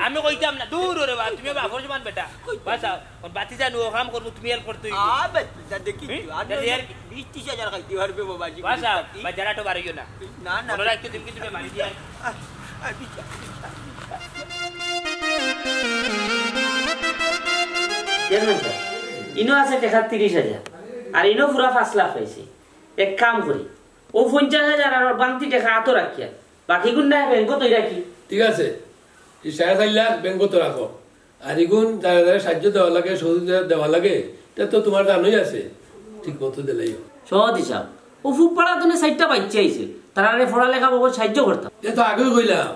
আমি কইতাম না দূর রে বা তুমি বাপর সমান বেটা বাসা কোন বাতি জানো কাম করব তুমি হেল্প করতে বাচ্চা দেখি আর 20-30,000 খাইতে পারবে বাবাজি বাসা বাজারা তো বাড়িও না না মনে রাখতে তুমি কিছু মারি দিয়া ইনো আছে টাকা 30,000 আর ইনো পুরা 5 লাখ পাইছে এক কাম করি ও 50,000 আর বাংতি টাকা আতো রাখিয়া বাকি গুণ না ব্যাংক তো রাখি ঠিক আছে এই 4.5 লাখ ব্যাংক তো রাখো আর এগুন যারা যারা সাহায্য দেওয়া লাগে সহযোগিতা দেওয়া লাগে এটা তো তোমার জানোই আছে ঠিক মতো দিলেই সহজ হিসাব ও ফুকপাড়া তুমি 6টা বাচ্চা আইছে তারা পড়ালেখা বহুত সাহায্য করতাম এ তো আগেই কইলাম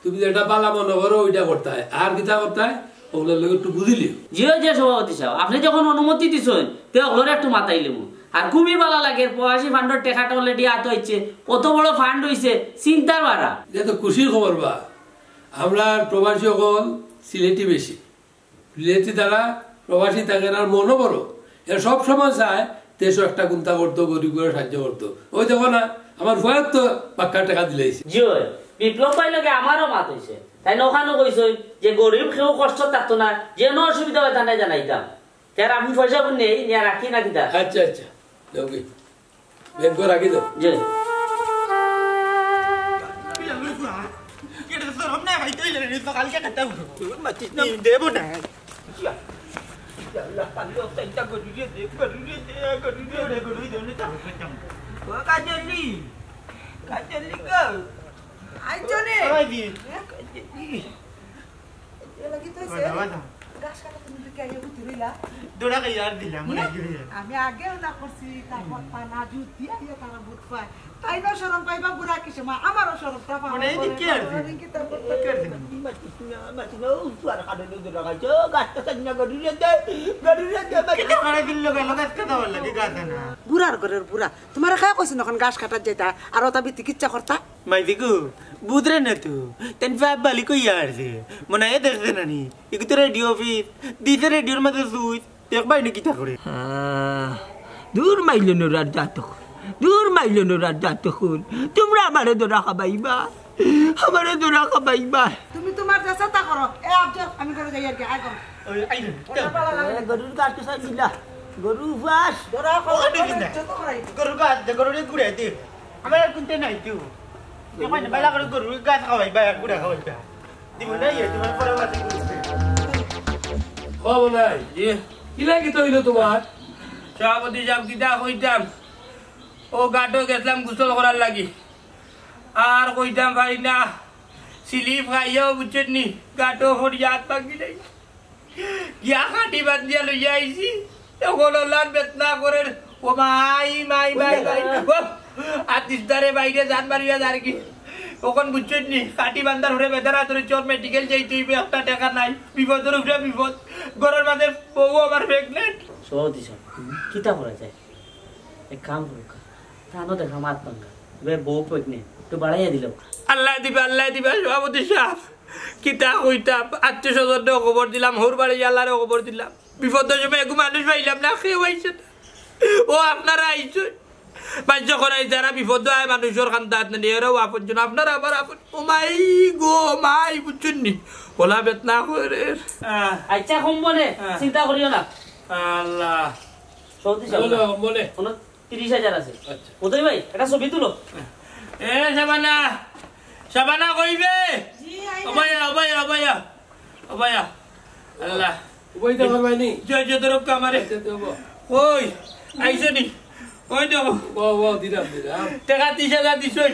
তুমি যেটা পালা মনে করো ওইটা করতে হয় আর কিতা করতে হয় ওগুলোর লোক একটু বুঝিলি জিও যে সভাপতি সাহেব আপনি যখন অনুমতি দিছেন তে ওগুলোর একটু মাথায় লিমু আর খুবই ভালো লাগে প্রবাসী ফান্ডের টেকাটা অলরেডি হাত হয়েছে কত বড় ফান্ড হয়েছে চিন্তার বাড়া এটা তো খুশির খবর বা আমরা প্রবাসী সকল সিলেটি বেশি সিলেটি তারা প্রবাসী থাকে আর মনও বড় এর সব সময় চায় দেশও একটা গুন্তা করতো গরিব করে সাহায্য করতো ওই দেখো না আমার ভয়ের তো পাক্কা টাকা দিলেইছে জিও বিপ্লব পাই লাগে আমারও মাত হয়েছে তাই ওখানে কইছে যে গরিব কেউ কষ্ট থাকতো না যেন অসুবিধা হয় তাই জানাইতাম তার আমি পয়সা নেই নিয়ে রাখি না কিতা আচ্ছা আচ্ছা যাওগে ব্যাগ করে রাখি দাও যে দেবো না আমি আগেও না করছি তারপর পানা জুত দিয়া তারা বুট পায় তাই না সরম পাইবা বুড়া কিসে মা আমারও সরমটা পাওয়া মানে এই যে কি আর দিন? কি তারপর বুড়ার ঘরের বুড়া তোমার খায় কইছ নখন গাছ কাটার যেটা আর ওটা বি চিকিৎসা করতা মাইদিকু বুদরে না তো তেন ফাব বালি কই আছে মনে হয় দেখতে না নি ইকু তো রেডিও অফিস দিছে রেডিওর মধ্যে সুইচ দেখবাই নাকি তা করে দূর মাইলেন রাত দূর মাইলেন রাত তোমরা আমারে দোরা খাবাইবা আমারে দোরা খাবাইবা তুমি তোমার দেশে তা করো এ আবজ আমি করে যাই আর কি আই করো ওই আইলেন গরুর কাঠ তো সাইড দিলা গরু ফাস ধরা করো গরু গাছ গরু গুড়ে দি আমার কোনতে নাই তো এখন বাইলা করে গরু গাছ খাওয়াই বা গুড়া খাওয়াই বা দিব না ইয়ে তোমার পরে বাসি খবর নাই জি কি লাগি তো হইলো তোমার সভাপতি সাহেব কিতা কইতাম ও গাটো গেছিলাম গোসল করার লাগি আর কইতাম ভাই না স্লিপ খাইয়াও বুঝছেন নি গাটো হরিয়াত পাকি নাই গিয়া খাটি বাদ দিয়া লইয়া আইছি তখন লাল বেতনা করে ও মাই মাই মাই মাই ও আতিসদারে বাইরে জান মারিয়া যার কি ওখন বুঝছেন নি কাটি বান্দার হরে বেদারা তোর চোর মেডিকেল যাইতে হইবে একটা টাকা নাই বিপদের উপরে বিপদ ঘরের মাঝে বউ আমার প্রেগনেন্ট সহজ হিসাব কিতা করা যায় এক কাম করুক তানো দেখা মাত ভাঙ্গা এবার বউ প্রেগনেন্ট একটু বাড়াইয়া দিল আল্লাহ দিবা সভাপতি সাহেব কিতা কইতাম আত্মীয় স্বজনকেও খবর দিলাম হোর বাড়ি আল্লাহরেও খবর দিলাম বিপদের সময় একটু মানুষ পাইলাম না কেউ আইসে ও আপনারা আইসেন বাহ্য করাই যারা বিপদ হয় মানুষের খান্দাত নিয়ে আপন আপনারা আবার আপন ও মাই গো মাই বুঝছেন নি ওলা বেতনা করে আচ্ছা কম বলে চিন্তা করিও না আল্লাহ সৌদি বলে 30,000 আছে কোথায় ভাই এটা ছবি তুলো এ সাবানা কইবে অবায়া আল্লাহ বইতে পারবানি জয় জয় তোর কামারে কই আইছো নি কই দেব ও দিলাম টাকা 30,000 দিছই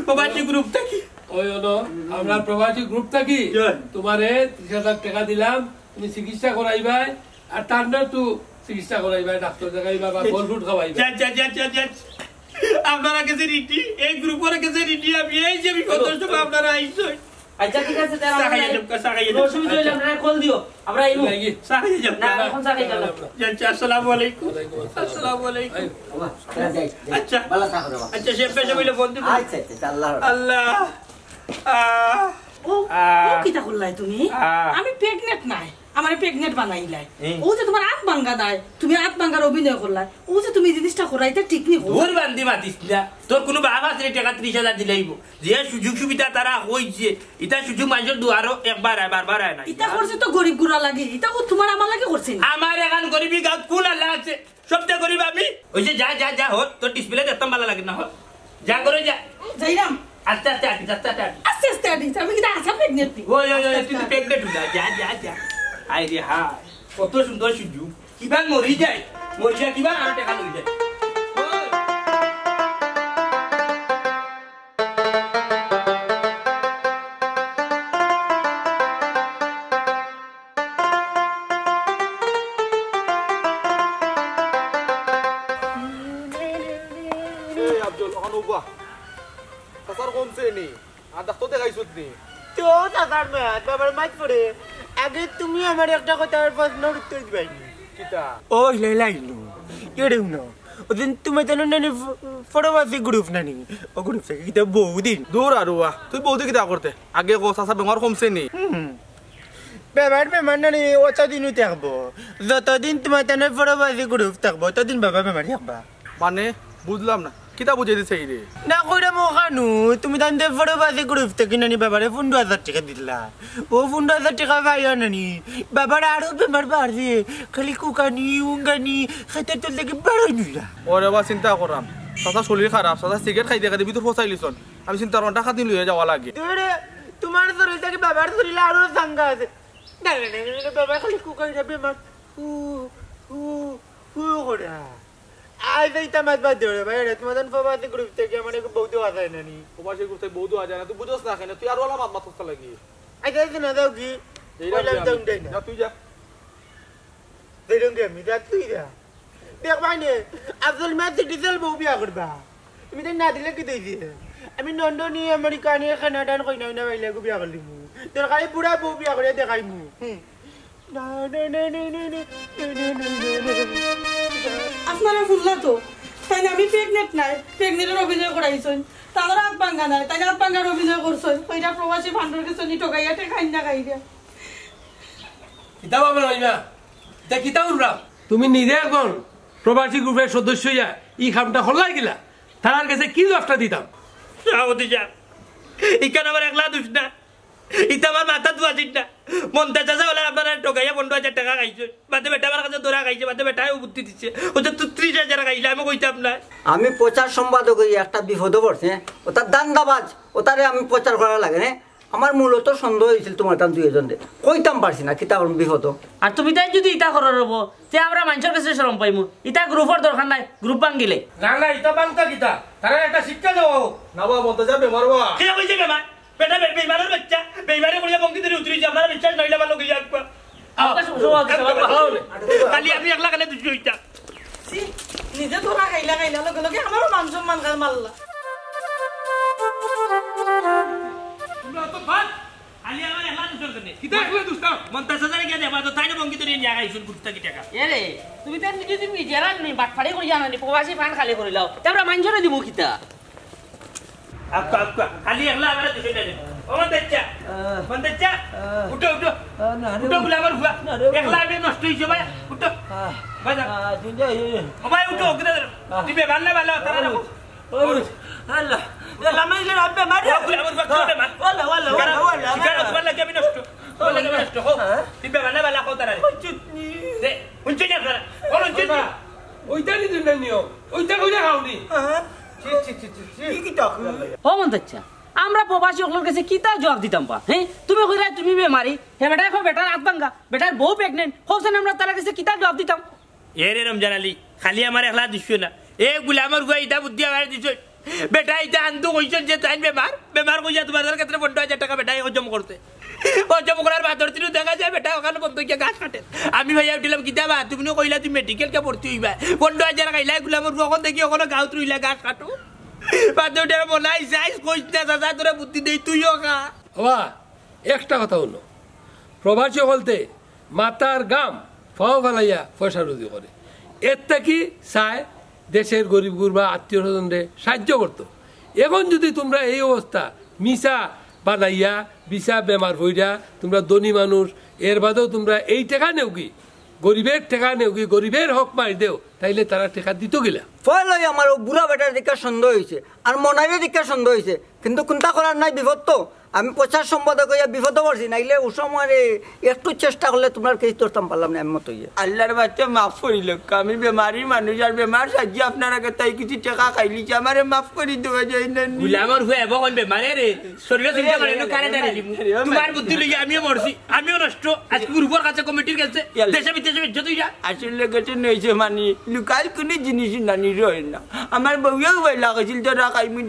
প্রবাসী গ্রুপ থেকে ওই হলো আমরা প্রবাসী গ্রুপ থাকি তোমারে 30,000 টাকা দিলাম তুমি চিকিৎসা করাইবা আর তার না তো চিকিৎসা করাইবা ডাক্তার দেখাইবা বা ফল ফ্রুট খাওয়াইবা যা আপনারা কাছে রিটি এই গ্রুপের কাছে রিটি আমি এই যে বিপদের সময় আপনারা আইছো আচ্ছা ঠিক আছে তাহলে সাকাইয়া আমরা অসুবিধা হইলে আপনারা কল দিও আমরা আইবো সাকাইয়া না এখন সাকাই যাও আচ্ছা আসসালামু আলাইকুম আসসালামু আলাইকুম আচ্ছা ভালো থাকো বাবা আচ্ছা সে পেশা বলে ফোন দিব আচ্ছা আচ্ছা আল্লাহ আল্লাহ ও কিতা করলাই তুমি আমি প্রেগনেন্ট নাই আমার প্রেগনেন্ট বানাইলাই ও যে তোমার আত ভাঙ্গা দেয় তুমি আত ভাঙ্গার অভিনয় করলাই ও যে তুমি জিনিসটা করাইতে ঠিক নি ওর বান্দি মাতিস না তোর কোনো বাবা আছে টাকা 30,000 দিলেইব যে সুযোগ সুবিধা তারা হইছে এটা সুযোগ মানুষের দুয়ারও একবার আয় বারবার আয় না এটা করছে তো গরিব গুড়া লাগে এটা ও তোমার আমার লাগে করছে না আমার এখন গরিবি গাঁত কোন আল্লাহ আছে সবটা গরিব আমি ওই যে যা হো তোর ডিসপ্লে দেখতাম ভালো লাগে না হো যা করে যা যাইরাম আস্তে আস্তে আডিস আমি কি আসা প্রেগনেন্ট ওই তুই প্রেগনেন্ট যা আই রে হা কত সুন্দর সুযোগ কিবা মরি যায় কিবা আর টাকা লই যায় বাহ চাচার কমছে নি আর ডাক্তার দেখাইছত নি তো চাচার মাত বাবার মাত পড়ে আগে তুমি আমার একটা কথার প্রশ্নের উত্তর দিবাই কিতা ও লাইলো এড়েও না ওদিন তুমি জানো না ফটোবাসি গ্রুপ নানি ও গ্রুপ থেকে কিতা বহুদিন দূর আর তুই বৌদি কিতা করতে আগে কো চাচার বেমার কমছে নি বেমার নানি অতদিনও থাকবো যতদিন তোমার তেনে ফটোবাসি গ্রুপ থাকবো ততদিন বাবা বেমার থাকবা মানে বুঝলাম না কিতা বুঝাই দিছে এই রে না কইরা মোখানু তুমি তান্তে ফটোবাসি গ্রুপ থেকে নানি বাবারে 15,000 টাকা দিলা ও 15,000 টাকা পাইয়া নানি বাবার আরো বেমার বাড়ছে খালি কুকানি উঙ্গানি খাইতে তোর লাগে বাড়াই নিলা ওরে বা চিন্তা করাম চাচা শরীর খারাপ চাচা সিগারেট খাইতে খাইতে ভিতর ফসাইলিছন আমি চিন্তা করলাম টাকা দিন লইয়া যাওয়া লাগে তোরে তোমার শরীর থেকে বাবার শরীরে আরো সাঙ্গা আছে না না না বাবা খালি কুকানি বেমার হু হু হু করা আজ এই তামাজ বাদ দেবে ভাই রে তোমাদের ফটোবাসি গ্রুপ থেকে মানে বহুত আছে নানি প্রবাসী করতে বৌদি আ যায় না তুই বুঝছ না কেন তুই আর ওলা মাত মাথা লাগি আচ্ছা না দাও কি তুই যা দেরঙ্গে আমি রাত তুই যা দেখ ভাইনে আফজল ম্যাচ ডিজেল বউ বিয়া করবা তুমি তো না দিলে কি দিয়েছি আমি লন্ডনী আমেরিকা নিয়ে কানাডান কই না বাইলে গো বিয়া করলি মু তোর খালি বুড়া বউ বিয়া করে দেখাই মু না না না না না আপনারা শুনলা তো তাই আমি প্রেগনেন্ট নাই প্রেগনেন্টের অভিনয় করাইছেন তাদের হাত ভাঙ্গা নাই তাই হাত ভাঙ্গার অভিনয় করছেন ওইটা প্রবাসী ভান্ডার কিছু নি টোকাইয়া খাই না খাইয়া কিতা বাবা রইবা তা কিতা উনরা তুমি নিজে এখন প্রবাসী গ্রুপের সদস্য হইয়া ই খামটা হল্লাই গিলা তার কাছে কি দশটা দিতাম সভাপতি যা ইকান আমার একলা দুষ না ইটা আমার মাথা দু আসিস না মন্তা চাষা বলে আপনারা টোকাইয়া 15,000 টাকা খাইছে বাদে বেটা আমার কাছে দৌড়া খাইছে বাদে বেটায় বুদ্ধি দিচ্ছে ওটা তো 30,000 খাইলে আমি কইতাম না আমি প্রচার সম্পাদক হই একটা বিপদ পড়ছে ওটার দান্দাবাজ ওটারে আমি প্রচার করা লাগে না আমার মূলত সন্দেহ হয়েছিল তোমার তার দুইজনে কইতাম পারছি না কিতা বিপদ আর তুমি তাই যদি ইটা করার হবো তে আমরা মানুষের কাছে শরম পাইমু ইটা গ্রুপের দরকার নাই গ্রুপ ভাঙ্গিলে না না ইতা বাংতা কিতা তারা একটা শিক্ষা দেওয়া না বাবা মন্তা যা বেমার বা কে কইছে বেমার বেটা বেইমানের বাচ্চা বেইমানে কইয়া বঙ্গি ধরে উতরিছে আপনারা বিশ্বাস নইলে ভালো কইয়া আকবা খালি আপনি একলা কালে দুই হইতা নিজে ধরা খাইলা লগে লগে আমারও মান সম্মান মারলা তোমরা তো ভাত খালি আমার একলা দুজন কেনে কিতা একলা দুস্তা 50,000 কে দেবা তো তাইনে বঙ্গি ধরে নিয়া গাইছুন গুস্তা কি টাকা এরে তুমি তাই নিজে তুমি জেরা নি বাটফাড়ি করি জানানি প্রবাসী ফান খালি করি লাও তোমরা মানুষের দিব কিতা আপকা খালি একলা আমার দুজন দেন ও মন্দাচ্চা উঠো গুলা আমার হুয়া একলা আমি নষ্ট হইছে ভাই উঠো বাজা ও ভাই উঠো কিতা দিবে ভালো তারা রাখো আল্লাহ লামাইলে রাব্বে মারে গুলা আমার বাচ্চা মার ওয়াল্লাহ শিকার তোমার লাগে আমি নষ্ট তোমার লাগে নষ্ট হো দিবে ভালো কো তারা চুটনি দে উঞ্চে না তারা বল উঞ্চে ওইটা নি দিন নিও ওইটা কইরা খাওনি কি টাকা ও মন্তাচ্ছা আমরা প্রবাসী ওগুলোর কাছে কিতা জবাব দিতাম পা হ্যাঁ তুমি কইরা তুমি বেমারি হে বেটা কো বেটার হাত ভাঙ্গা বেটার বউ প্রেগনেন্ট হোসেন আমরা তার কাছে কিতা জবাব দিতাম এরে রমজান আলী খালি আমার একলা দিছো না এ গুলামর হুয়া ইটা বুদ্ধি আমার দিছো বেটা ইটা আনতো কইছেন যে তাই বেমার কইয়া তোমাদের ক্ষেত্রে 15,000 টাকা বেটাই হজম করতে হজম করার বাদর তিনু দেখা যায় বেটা ওখানে বন্ধ গিয়ে গাছ কাটে আমি ভাইয়া উঠিলাম কিতা বা তুমি কইলা তুমি মেডিকেল কে ভর্তি হইবা 15,000 খাইলা গুলামর হুয়া ওখান থেকে ওখানে গাঁত রইলা গাছ কাটো বাদর টাকা বনাই যাইস কইছ না দাদা তোরা বুদ্ধি দেই তুইও খা বাবা একটা কথা হলো প্রবাসী বলতে মাতার গাম ফাও ফেলাইয়া পয়সা রুজি করে এর কি চায় দেশের গরিব গুরবা আত্মীয় স্বজনরে সাহায্য করতো এখন যদি তোমরা এই অবস্থা মিশা বানাইয়া বিশা বেমার হইয়া তোমরা ধনী মানুষ এর বাদেও তোমরা এই টাকা নেও কি গরিবের টাকা নেও কি গরিবের হক মারি দেও তাইলে তারা টাকা দিত গেলা ফলে আমার বুড়া বেটার দিকে সন্দেহ হয়েছে আর মনারের দিকে সন্দেহ হয়েছে কিন্তু কোনটা করার নাই বিপদ তো আমি প্রচার সম্পাদক হইয়া বিপদ পড়ছি নাইলে ও সময় একটু চেষ্টা করলে তোমার কেস ধরতাম পারলাম না আমি মতো ইয়ে আল্লাহর বাচ্চা মাফ করিল আমি বেমারি মানুষ আর বেমার সাজি আপনার আগে তাই কিছু টাকা খাইলিছে আমারে মাফ করি দেওয়া যায় না গুলামর হুয়া এখন বেমারে রে শরীরে চিন্তা করে কারেন্টারে দিব তোমার বুদ্ধি লইয়া আমিও মরছি আমিও নষ্ট আজকে গ্রুপের কাছে কমিটির কাছে দেশে বিদেশে ইজ্জত হইয়া আসলে গেছে নইছে মানে লুকাল কোনো জিনিস নানি রয় না আমার বউয়েও ভয় লাগাইছিল তোরা খাইমি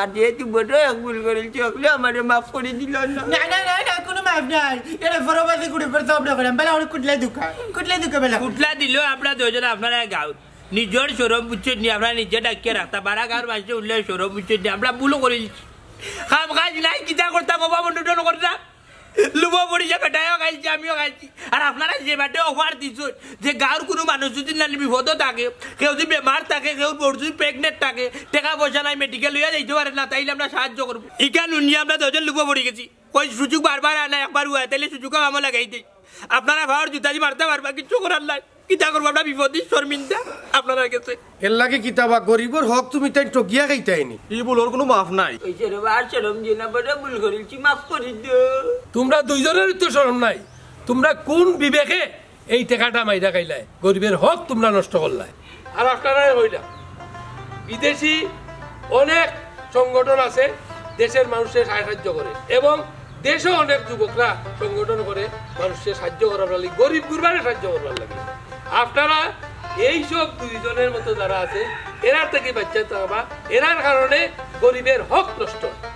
আর যেহেতু বড় এক ভুল করেছি ওগুলো আমারে মাফ করে দিল না না না না না কোনো মাফ নাই এটা ফটোবাসি গ্রুপের সব না করাম বেলা ওর কুটলাই দুকা বেলা কুটলা দিল আমরা দুজন আপনারা গাঁত নিজের সৌরভ বুঝছেন নি আমরা নিজে ডাকিয়ে রাখতাম বারাগার মাসে উঠলে সৌরভ বুঝছেন নি আমরা ভুলও করে দিচ্ছি খাম কাজ নাই কিতা করতাম বাবা বন্ধুটন করতাম লুবো পড়ি যে বেটাও খাইছি আমিও খাইছি আর আপনারা যে বেটে অফার দিচ্ছেন যে গাঁর কোনো মানুষ যদি নালি বিপদ থাকে কেউ যদি বেমার থাকে কেউ যদি প্রেগনেন্ট থাকে টাকা পয়সা নাই মেডিকেল লইয়া যাইতে পারে না তাইলে আমরা সাহায্য করবো ইকান উনিয়ে আমরা দুজন লুবো পড়ে গেছি ওই সুযোগ বারবার আনা একবার হুয়া তাইলে সুযোগও আমার লাগাই দিই আপনারা ভাবার জুতাজি মারতে পারবা কিছু করার নাই কিতা করবো আমরা বিপদী শর্মিন্দা আপনারা গেছে এর লাগে কিতাবা গরিবর হক তুমি তাই টকিয়া খাইতাইনি এই ভুলোর কোনো মাফ নাই কইছে রে আর শরম যে না বড় ভুল করেছি মাফ করে দিও তোমরা দুইজনের তো শরম নাই তোমরা কোন বিবেকে এই টাকাটা মাইরা খাইলাই গরিবের হক তোমরা নষ্ট করলাই আর আপনারা হইলা বিদেশি অনেক সংগঠন আছে দেশের মানুষের সাহায্য করে এবং দেশে অনেক যুবকরা সংগঠন করে মানুষের সাহায্য করার লাগে গরিব গুরবারে সাহায্য করবার লাগে আপনারা এইসব দুইজনের মতো যারা আছে এরার থেকে বাচ্চা থাকবা এরার কারণে গরিবের হক নষ্ট হয়